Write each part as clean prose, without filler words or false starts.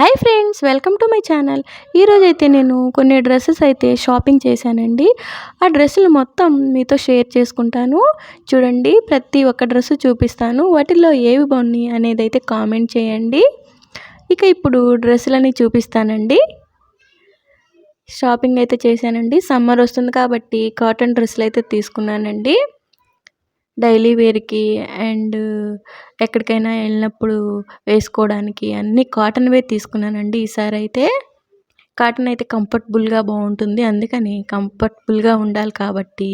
Hi friends, welcome to my channel. ఈరోజైతే నేను కొన్ని డ్రెస్సెస్ అయితే షాపింగ్ చేశానండి. ఆ డ్రెస్సులు మొత్తం మీతో షేర్ చేసుకుంటాను. చూడండి, ప్రతి ఒక్క డ్రెస్సు చూపిస్తాను. వాటిల్లో ఏవి బాగున్నాయి అనేది అయితే కామెంట్ చేయండి. ఇక ఇప్పుడు డ్రెస్సులని చూపిస్తానండి. షాపింగ్ అయితే చేశానండి. సమ్మర్ వస్తుంది కాబట్టి కాటన్ డ్రెస్సులు అయితే తీసుకున్నానండి. డైలీ వేర్కి అండ్ ఎక్కడికైనా వెళ్ళినప్పుడు వేసుకోవడానికి అన్నీ కాటన్వే తీసుకున్నానండి. ఈసారి అయితే కాటన్ అయితే కంఫర్టబుల్గా బాగుంటుంది. అందుకని కంఫర్టబుల్గా ఉండాలి కాబట్టి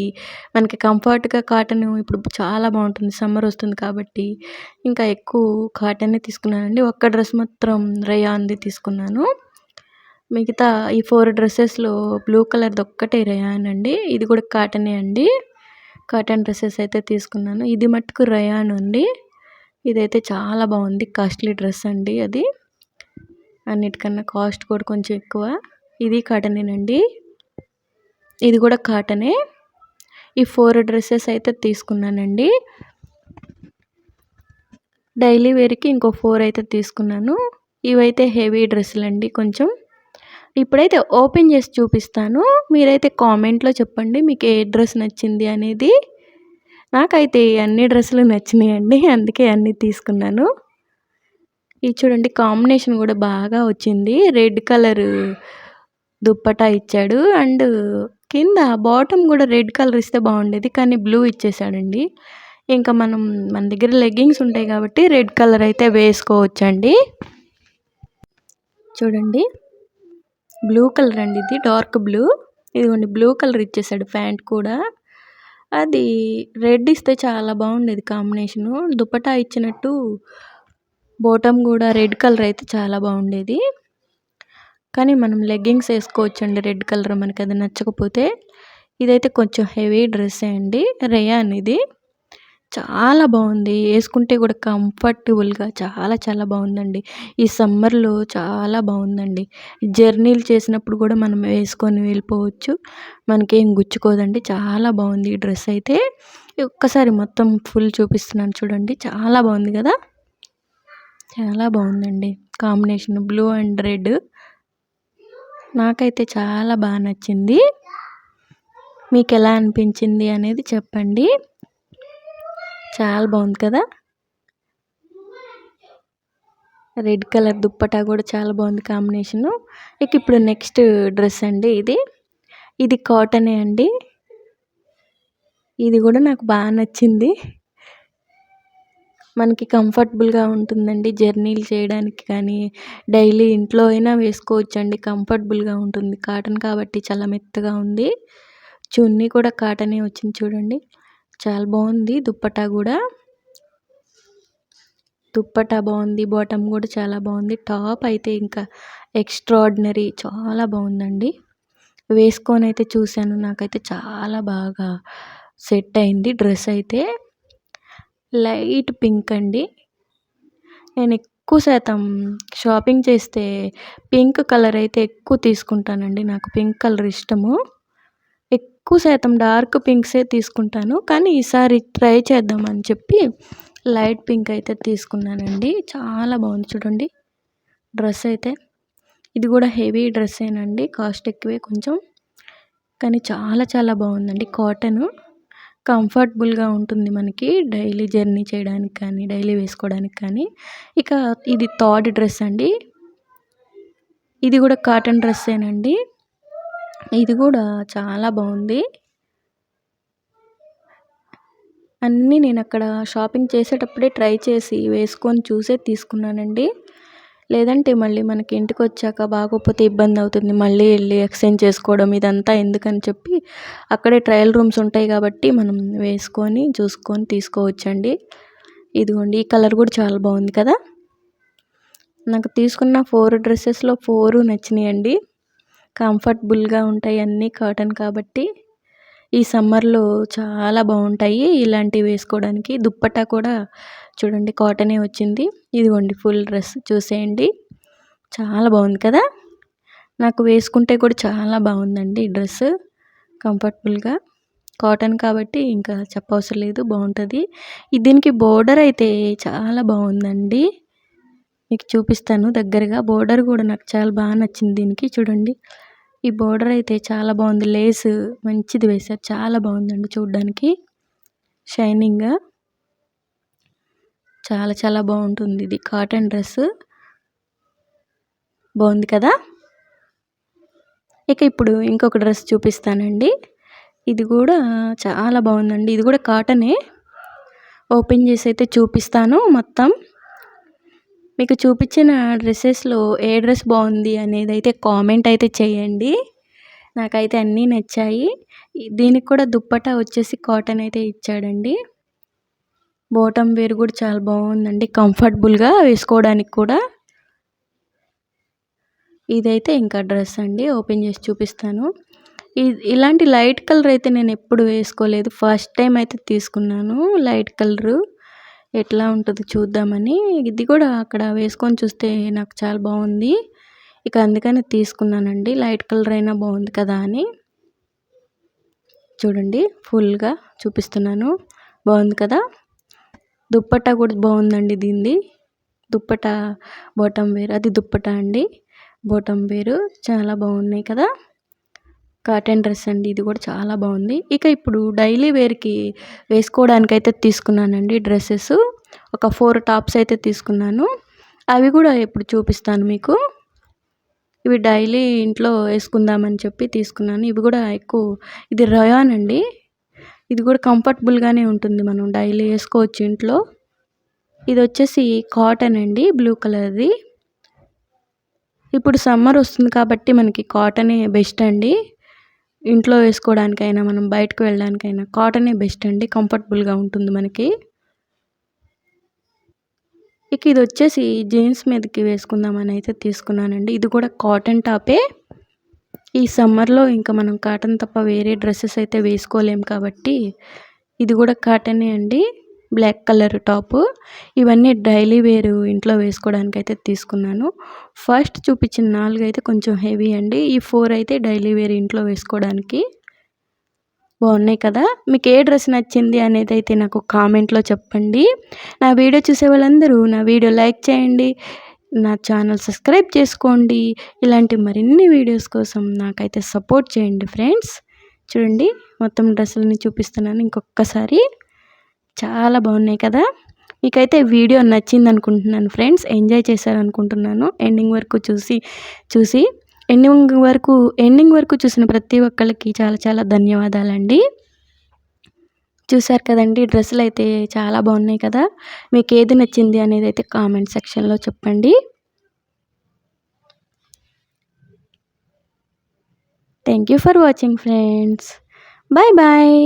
మనకి కంఫర్ట్గా కాటన్ ఇప్పుడు చాలా బాగుంటుంది. సమ్మర్ వస్తుంది కాబట్టి ఇంకా ఎక్కువ కాటనే తీసుకున్నానండి. ఒక్క డ్రెస్ మాత్రం రేయాన్ది తీసుకున్నాను. మిగతా ఈ 4 డ్రెస్సెస్లో బ్లూ కలర్ది ఒక్కటే రేయాన్ అండి. ఇది కూడా కాటనే అండి. కాటన్ డ్రెస్సెస్ అయితే తీసుకున్నాను. ఇది మట్టుకు రయాన్ ఉంది. ఇదైతే చాలా బాగుంది. కాస్ట్లీ డ్రెస్ అండి. అది అన్నిటికన్నా కాస్ట్ కూడా కొంచెం ఎక్కువ. ఇది కాటనేనండి. ఇది కూడా కాటనే. ఈ 4 డ్రెస్సెస్ అయితే తీసుకున్నానండి. డైలీ వేర్కి ఇంకో 4 అయితే తీసుకున్నాను. ఇవైతే హెవీ డ్రెస్సులు అండి. కొంచెం ఇప్పుడైతే ఓపెన్ చేసి చూపిస్తాను. మీరైతే కామెంట్లో చెప్పండి మీకు ఏ డ్రెస్ నచ్చింది అనేది. నాకైతే అన్ని డ్రెస్సులు నచ్చినాయండి. అందుకే అన్నీ తీసుకున్నాను. ఇది చూడండి, కాంబినేషన్ కూడా బాగా వచ్చింది. రెడ్ కలర్ దుప్పటా ఇచ్చాడు అండ్ కింద బాటమ్ కూడా రెడ్ కలర్ ఇస్తే బాగుండేది, కానీ బ్లూ ఇచ్చేసాడండి. ఇంకా మన దగ్గర లెగ్గింగ్స్ ఉంటాయి కాబట్టి రెడ్ కలర్ అయితే వేసుకోవచ్చండి. చూడండి, బ్లూ కలర్ అండి. ఇది డార్క్ బ్లూ. ఇదిగోండి, బ్లూ కలర్ ఇచ్చేసాడు. ప్యాంట్ కూడా అది రెడ్ ఇస్తే చాలా బాగుండేది కాంబినేషను. దుపట్టా ఇచ్చినట్టు బాటమ్ కూడా రెడ్ కలర్ అయితే చాలా బాగుండేది. కానీ మనం లెగ్గింగ్స్ వేసుకోవచ్చండి రెడ్ కలర్, మనకి అది నచ్చకపోతే. ఇదైతే కొంచెం హెవీ డ్రెస్సే అండి. రేయాన్ ఇది. చాలా బాగుంది. వేసుకుంటే కూడా కంఫర్టబుల్గా చాలా చాలా బాగుందండి. ఈ సమ్మర్లో చాలా బాగుందండి. జర్నీలు చేసినప్పుడు కూడా మనం వేసుకొని వెళ్ళిపోవచ్చు. మనకేం గుచ్చుకోదండి. చాలా బాగుంది ఈ డ్రెస్ అయితే. ఒక్కసారి మొత్తం ఫుల్ చూపిస్తున్నాను చూడండి. చాలా బాగుంది కదా. చాలా బాగుందండి కాంబినేషన్ బ్లూ అండ్ రెడ్. నాకైతే చాలా బాగా నచ్చింది. మీకు ఎలా అనిపించింది అనేది చెప్పండి. చాలా బాగుంది కదా. రెడ్ కలర్ దుప్పటా కూడా చాలా బాగుంది కాంబినేషను. ఇక ఇప్పుడు నెక్స్ట్ డ్రెస్ అండి. ఇది కాటనే అండి. ఇది కూడా నాకు బాగా నచ్చింది. మనకి కంఫర్టబుల్గా ఉంటుందండి. జర్నీలు చేయడానికి కానీ డైలీ ఇంట్లో అయినా వేసుకోవచ్చండి. కంఫర్టబుల్గా ఉంటుంది. కాటన్ కాబట్టి చాలా మెత్తగా ఉంది. చున్నీ కూడా కాటనే వచ్చింది చూడండి. చాలా బాగుంది. దుప్పటా కూడా బాగుంది. బాటమ్ కూడా చాలా బాగుంది. టాప్ అయితే ఇంకా ఎక్స్ట్రాడినరీ, చాలా బాగుందండి. వేసుకొని అయితే చూశాను. నాకైతే చాలా బాగా సెట్ అయింది డ్రెస్ అయితే. లైట్ పింక్ అండి. నేను ఎక్కువ శాతం షాపింగ్ చేస్తే పింక్ కలర్ అయితే ఎక్కువ తీసుకుంటానండి. నాకు పింక్ కలర్ ఇష్టము. ఎక్కువ శాతం డార్క్ పింక్సే తీసుకుంటాను. కానీ ఈసారి ట్రై చేద్దామని చెప్పి లైట్ పింక్ అయితే తీసుకున్నానండి. చాలా బాగుంది చూడండి డ్రెస్ అయితే. ఇది కూడా హెవీ డ్రెస్సేనండి. కాస్ట్ ఎక్కువే కొంచెం, కానీ చాలా చాలా బాగుందండి. కాటను కంఫర్టబుల్గా ఉంటుంది మనకి డైలీ జర్నీ చేయడానికి కానీ డైలీ వేసుకోవడానికి కానీ. ఇక ఇది థర్డ్ డ్రెస్ అండి. ఇది కూడా కాటన్ డ్రెస్సేనండి. ఇది కూడా చాలా బాగుంది. అన్నీ నేను అక్కడ షాపింగ్ చేసేటప్పుడే ట్రై చేసి వేసుకొని చూసే తీసుకున్నానండి. లేదంటే మళ్ళీ మనకి ఇంటికి వచ్చాక బాగోకపోతే ఇబ్బంది అవుతుంది. మళ్ళీ వెళ్ళి ఎక్స్చేంజ్ చేసుకోవడం ఇదంతా ఎందుకని చెప్పి అక్కడే ట్రయల్ రూమ్స్ ఉంటాయి కాబట్టి మనం వేసుకొని చూసుకొని తీసుకోవచ్చండి. ఇదిగోండి, ఈ కలర్ కూడా చాలా బాగుంది కదా. నాకు తీసుకున్న 4 డ్రెస్సెస్లో 4 నచ్చినాయండి. కంఫర్టబుల్గా ఉంటాయి, అన్నీ కాటన్ కాబట్టి ఈ సమ్మర్లో చాలా బాగుంటాయి ఇలాంటివి వేసుకోవడానికి. దుప్పట్టా కూడా చూడండి కాటనే వచ్చింది. ఇదిగోండి ఫుల్ డ్రెస్ చూసేయండి. చాలా బాగుంది కదా. నాకు వేసుకుంటే కూడా చాలా బాగుందండి ఈ డ్రెస్. కంఫర్టబుల్గా కాటన్ కాబట్టి ఇంకా చెప్పవసరం లేదు, బాగుంటుంది. దీనికి బోర్డర్ అయితే చాలా బాగుందండి. మీకు చూపిస్తాను దగ్గరగా. బోర్డర్ కూడా నాకు చాలా బాగా నచ్చింది దీనికి. చూడండి ఈ బోర్డర్ అయితే చాలా బాగుంది. లేస్ మంచిది వేశారు. చాలా బాగుందండి చూడడానికి. షైనింగ్గా చాలా చాలా బాగుంటుంది. ఇది కాటన్ డ్రెస్ బాగుంది కదా. ఇక ఇప్పుడు ఇంకొక డ్రెస్ చూపిస్తానండి. ఇది కూడా చాలా బాగుందండి. ఇది కూడా కాటనే. ఓపెన్ చేసి అయితే చూపిస్తాను మొత్తం. మీకు చూపించిన డ్రెస్సెస్లో ఏ డ్రెస్ బాగుంది అనేది అయితే కామెంట్ అయితే చేయండి. నాకైతే అన్నీ నచ్చాయి. దీనికి కూడా దుప్పటా వచ్చేసి కాటన్ అయితే ఇచ్చాడండి. బాటమ్ వేర్ కూడా చాలా బాగుందండి. కంఫర్టబుల్గా వేసుకోవడానికి కూడా. ఇదైతే ఇంకా డ్రెస్ అండి. ఓపెన్ చేసి చూపిస్తాను. ఇలాంటి లైట్ కలర్ అయితే నేను ఎప్పుడు వేసుకోలేదు. ఫస్ట్ టైం అయితే తీసుకున్నాను లైట్ కలరు. ఎట్లా ఉంటుందో చూద్దామని. ఇది కూడా అక్కడ వేసుకొని చూస్తే నాకు చాలా బాగుంది. ఇక అందుకని తీసుకున్నానండి. లైట్ కలర్ అయినా బాగుంది కదా అని. చూడండి ఫుల్గా చూపిస్తున్నాను. బాగుంది కదా. దుప్పట్టా కూడా బాగుందండి దీనిది. Dupatta bottom wear. అది దుప్పట్టా అండి. బాటమ్ వేరు చాలా బాగున్నాయి కదా. కాటన్ డ్రెస్ అండి. ఇది కూడా చాలా బాగుంది. ఇక ఇప్పుడు డైలీ వేర్కి వేసుకోవడానికైతే తీసుకున్నానండి డ్రెస్సెస్. ఒక 4 టాప్స్ అయితే తీసుకున్నాను. అవి కూడా ఇప్పుడు చూపిస్తాను మీకు. ఇవి డైలీ ఇంట్లో వేసుకుందామని చెప్పి తీసుకున్నాను. ఇవి కూడా ఎక్కువ ఇది రయాన్ అండి. ఇది కూడా కంఫర్టబుల్గానే ఉంటుంది. మనం డైలీ వేసుకోవచ్చు ఇంట్లో. ఇది వచ్చేసి కాటన్ అండి. బ్లూ కలర్ది. ఇప్పుడు సమ్మర్ వస్తుంది కాబట్టి మనకి కాటనే బెస్ట్ అండి. ఇంట్లో వేసుకోవడానికైనా మనం బయటకు వెళ్ళడానికైనా కాటనే బెస్ట్ అండి. కంఫర్టబుల్గా ఉంటుంది మనకి. ఇక ఇది వచ్చేసి జీన్స్ మీదకి వేసుకుందామని అయితే తీసుకున్నానండి. ఇది కూడా కాటన్ టాపే. ఈ సమ్మర్లో ఇంకా మనం కాటన్ తప్ప వేరే డ్రెస్సెస్ అయితే వేసుకోలేం కాబట్టి ఇది కూడా కాటనే అండి. Black colour top. ఇవన్నీ డైలీ వేరు ఇంట్లో వేసుకోవడానికి అయితే తీసుకున్నాను. ఫస్ట్ చూపించిన 4 అయితే కొంచెం హెవీ అండి. ఈ 4 అయితే డైలీ వేర్ ఇంట్లో వేసుకోవడానికి బాగున్నాయి కదా. మీకు ఏ డ్రెస్ నచ్చింది అనేది అయితే నాకు కామెంట్లో చెప్పండి. నా వీడియో చూసే వాళ్ళందరూ నా వీడియో లైక్ చేయండి. నా ఛానల్ సబ్స్క్రైబ్ చేసుకోండి. ఇలాంటి మరిన్ని వీడియోస్ కోసం నాకైతే సపోర్ట్ చేయండి ఫ్రెండ్స్. చూడండి మొత్తం డ్రెస్సులని చూపిస్తున్నాను ఇంకొకసారి. చాలా బాగున్నాయి కదా. మీకైతే వీడియో నచ్చింది అనుకుంటున్నాను ఫ్రెండ్స్. ఎంజాయ్ చేశారనుకుంటున్నాను. ఎండింగ్ వరకు చూసిన ప్రతి ఒక్కళ్ళకి చాలా చాలా ధన్యవాదాలండి. చూశారు కదండి డ్రెస్సులు అయితే చాలా బాగున్నాయి కదా. మీకు ఏది నచ్చింది అనేది అయితే కామెంట్ సెక్షన్లో చెప్పండి. Thank you for watching friends. Bye bye.